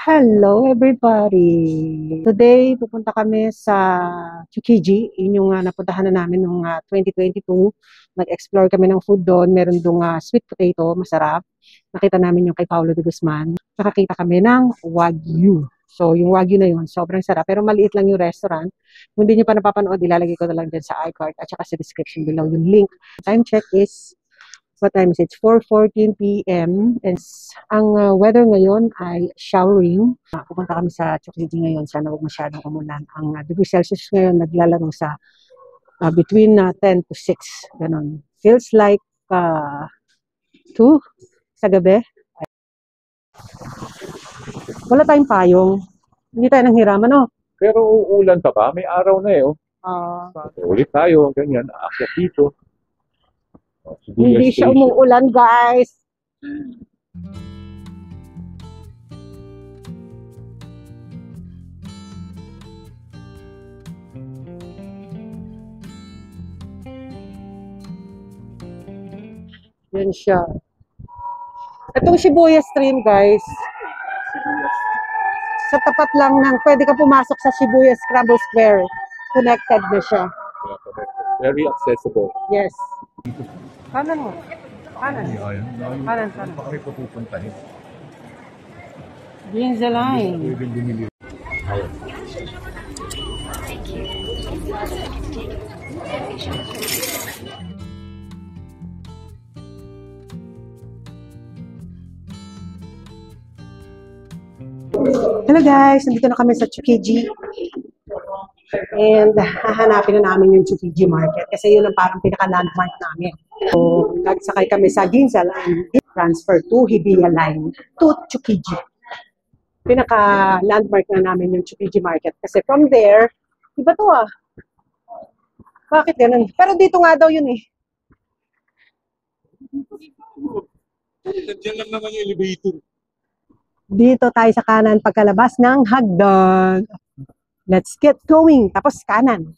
Hello everybody! Today, pupunta kami sa Tsukiji. Yun yung napuntahan na namin noong 2022. Nag-explore kami ng food doon. Meron doon sweet potato, masarap. Nakita namin yung kay Paulo de Guzman. Nakakita kami ng Wagyu. So, yung Wagyu na yun, sobrang sarap. Pero maliit lang yung restaurant. Kung hindi nyo pa napapanood, ilalagay ko na lang dyan sa iCard at saka sa description below yung link. Time check is what time is it? 4:14 p.m. And ang weather ngayon ay showering. Pupunta kami sa Tsukiji ngayon. Sana huwag masyadong umulan. Ang degree Celsius ngayon naglalaro sa between 10 to 6. Ganon. Feels like 2 sa gabi. Wala tayong payong. Hindi tayo nanghiraman, no? Pero uulan pa ba? May araw na eh. Oh. Ulit tayo, ganyan. Aakyat dito. Hindi siya umuulan, guys. Yan siya. Itong Shibuya Stream, guys. Sa tapat lang ng, pwede ka pumasok sa Shibuya Scramble Square. Connected na siya. Very accessible. Yes. Kanan mo. Kanan. Kanan. Baka may papupuntahin. Ginza line. Pwedeng bumili. Ayun. Hello guys, nandito na kami sa Tsukiji. And hahanapin na namin yung Tsukiji Market kasi yun ang parang pinaka-landmark namin. So, nagsakay kami sa Ginza Line, transfer to Hibiya Line to Tsukiji. Pinaka-landmark na namin yung Tsukiji Market kasi from there, iba to Bakit ganun? Pero dito nga daw yun eh. Nandiyan lang naman yung elevator. Dito tayo sa kanan pagkalabas ng hagdan. Let's get going. Tapos kanan.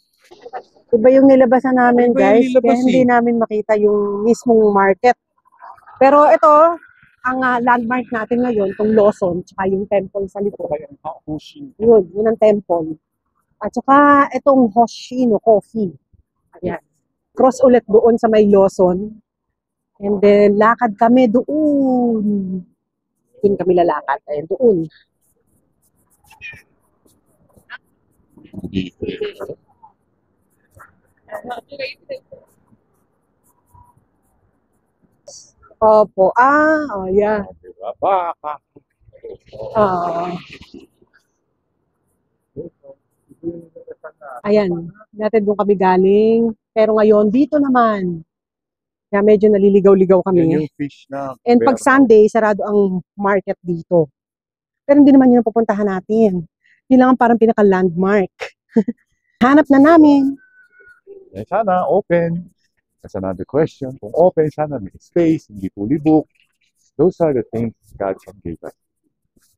Iba yung nilabasan namin, guys. Kaya hindi namin makita yung mismong market. Pero ito, ang landmark natin ngayon, itong Lawson, tsaka yung temple sa likod. Yun ang temple. At saka itong Hoshino Coffee. Ayan. Cross ulit doon sa may Lawson. And then, lakad kami doon. Doon kami lalakad. Ayan, doon. Opo. Yeah. Baka. Ayan. Dati doon kami galing. Pero ngayon, dito naman. Kaya medyo naliligaw-ligaw kami. Yan yung fish na. And pag Sunday, sarado ang market dito. Pero hindi naman yun ang pupuntahan natin. Yun lang ang parang pinaka-landmark. Hanap na namin. Sana open. That's another question. Kung open, sana may space, hindi fully booked. Those are the things God can give us.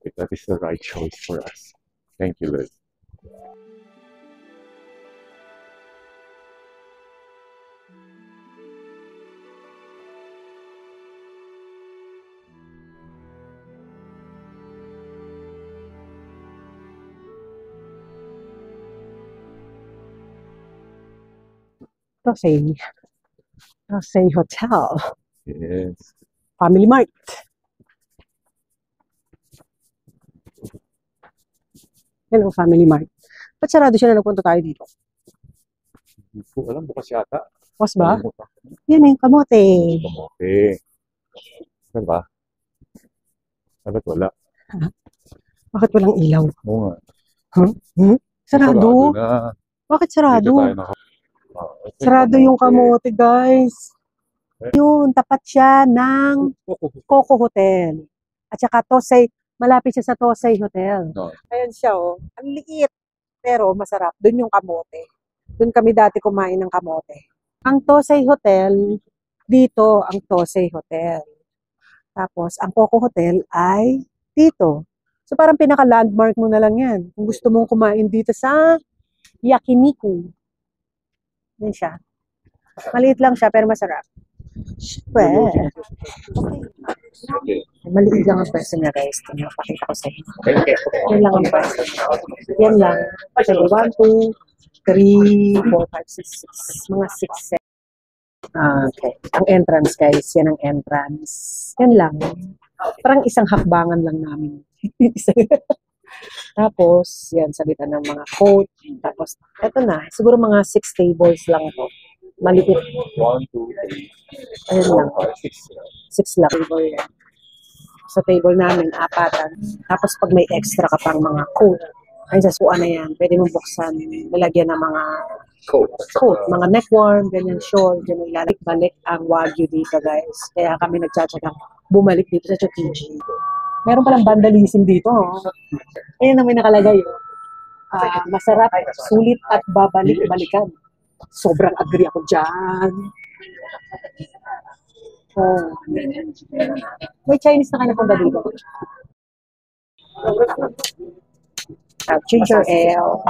If that is the right choice for us. Thank you, Lord. Tosei Hotel. Yes. Family Mart. Hello, Family Mart. Ba't sarado siya na nagpunta tayo dito? Hindi ko alam, bukas yata. Bukas ba? Yan eh, kamote. Kamote. Saan ba? Bakit wala? Bakit walang ilaw? Oo nga. Sarado? Na. Bakit sarado? Sarado yung kamote, guys. Yun, tapat siya ng Coco Hotel. At saka Tosei, malapit siya sa Tosei Hotel. No. Ayan siya, Ang liit, pero masarap. Doon yung kamote. Doon kami dati kumain ng kamote. Ang Tosei Hotel, dito ang Tosei Hotel. Tapos, ang Coco Hotel ay dito. So, parang pinaka-landmark mo na lang yan. Kung gusto mong kumain dito sa Yakiniku. Yan siya. Maliit lang siya, pero masarap. Well, okay. Okay. Maliit lang ang pwesto niya, guys. Napakita ko sa inyo. Okay. Yan lang ang pwesto niya. Yan lang. So, 1, 2, 3, 4, 5, 6, 6. Mga 6, 7. Okay. Ang entrance, guys. Yan ang entrance. Yan lang. Parang isang hakbangan lang namin. Tapos, yan, sabitan ng mga coat. Tapos, eto na. Siguro mga 6 tables lang to. Maliit. 1, 2, 3, Ayun 4, lang. 5, 6. 6 lang. Table yan. Sa table namin, 4. Tapos, pag may extra ka pang mga coat, ay sasuan na yan. Pwede mong buksan. Lalagyan ng mga coat, mga neckwarm, ganyan, short, ganyan, ilalalik-balik ang Wagyu dito, guys. Kaya kami nagtsatsagang bumalik dito sa Chukiji. Meron palang vandalism dito, oh. Ayan na may nakalagay, oh. Masarap, sulit at babalik-balikan. Sobrang agree ako dyan. Oh. May Chinese na kayo napunta dito. Ginger ale.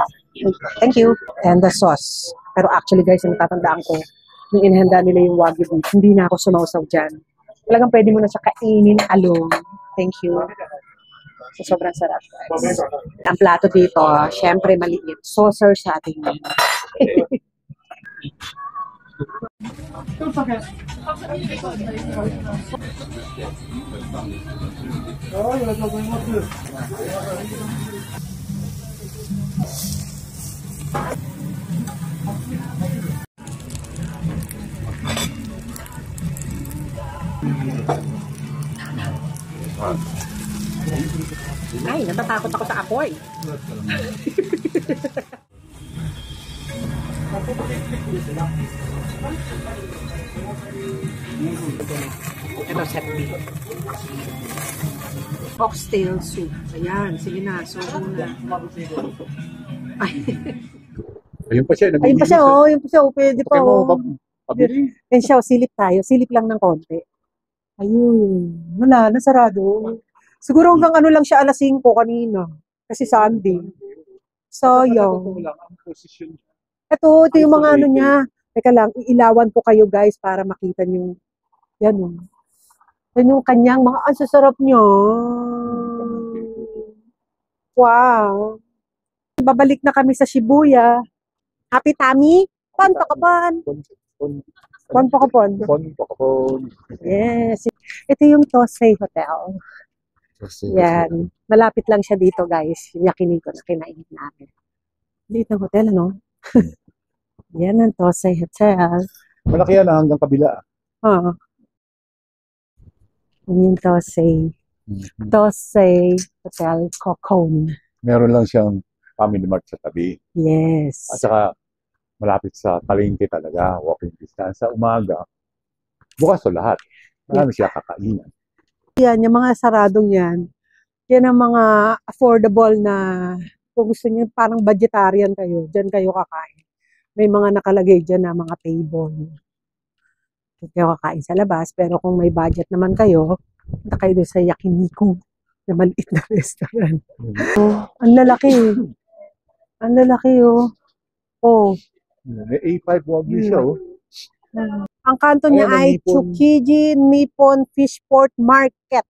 Thank you. And the sauce. Pero actually, guys, yung tatandaan ko, yung inihanda nila yung Wagyu beef, hindi na ako sumausaw dyan. Talagang pwede mo na siya kainin alone. Thank you. So, sobrang sarap, guys. Ang plato dito, syempre maliit. Saucer sa ating Ay, natatakot ako sa apoy. Ito, set B. Oxtail soup. Ayan, sige na. So, muna. Ay. Ayun pa siya. Ayun pa siya, oh. Ayun pa siya, oh. Pwede pa, Okay mo, oh. pabili. Ayun siya, oh. Silip tayo. Silip lang ng konti. Ayun. Wala, nasarado. Siguro hanggang ano lang siya, 5:00 kanina. Kasi Sunday. Sayang. Ito yung mga ano niya. Teka lang, iilawan ko kayo, guys, para makita niyo. Yan, oh. Yan yung kanyang mga, ang sasarap niya. Wow. Babalik na kami sa Shibuya. Happy Tami? Pon pa ka pon. Pon pa ka pon. Yes. Ito yung Tosei Hotel. Yan. Malapit lang siya dito, guys. Yung Yakiniku na kinainit namin. Dito ang hotel, ano? Yan ang Tosei Hotel. Malaki yan hanggang kabila. Oo. Yung Tosei. Tosei Hotel Kokon. Meron lang siyang Family Mart sa tabi. Yes. At saka malapit sa palengke talaga, walking distance. Sa umaga, bukas to lahat. Marami siya kakainan. Yan, yung mga saradong yan, yan ang mga affordable na, kung gusto niyo parang vegetarian kayo, dyan kayo kakain. May mga nakalagay dyan na mga table. Dyan kayo kakain sa labas, pero kung may budget naman kayo, punta kayo doon sa Yakiniku, na maliit na restaurant. Oh, ang lalaki. Ang lalaki, oh. Oh. May A5 Wagyu siya, oh. Ang kanto niya Ayan, ay Nippon. Tsukiji Nippon Fishport Market.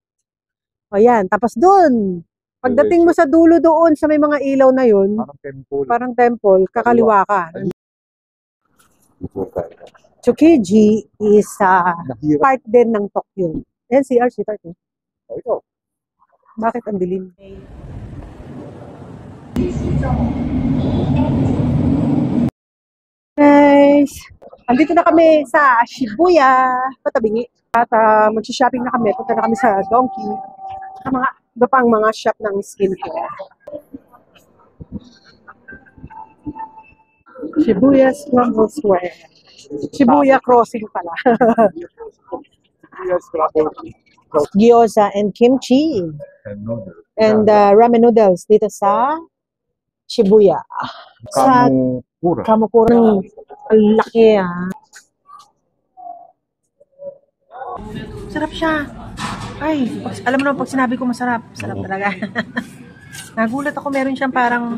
O yan. Tapos dun, pagdating mo sa dulo doon sa may mga ilaw na yun, parang temple, kakaliwa ka. Tsukiji is part din ng Tokyo. NCR, si Tokyo. Bakit ang dilim? Guys, andito na kami sa Shibuya, Patabingi. At mag-shopping na kami. Punta na kami sa Donkey. Mga iba pang mga shop ng skincare. Shibuya Scramble Square. Shibuya Crossing pala. Gyoza and kimchi. And ramen noodles dito sa Shibuya. Sa Kamukura. Ang laki, ah. Sarap siya. Ay, alam mo naman, pag sinabi ko masarap, sarap talaga. Nagulat ako, meron siyang parang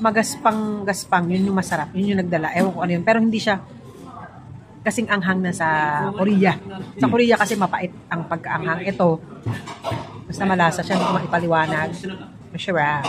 magaspang-gaspang. Yun yung masarap. Yun yung nagdala. Ewan ko ano yun. Pero hindi siya kasing anghang na sa Korea. Sa Korea kasi mapait ang pagkaanghang. Ito, basta malasa siya, hindi ko maipaliwanag. Masarap.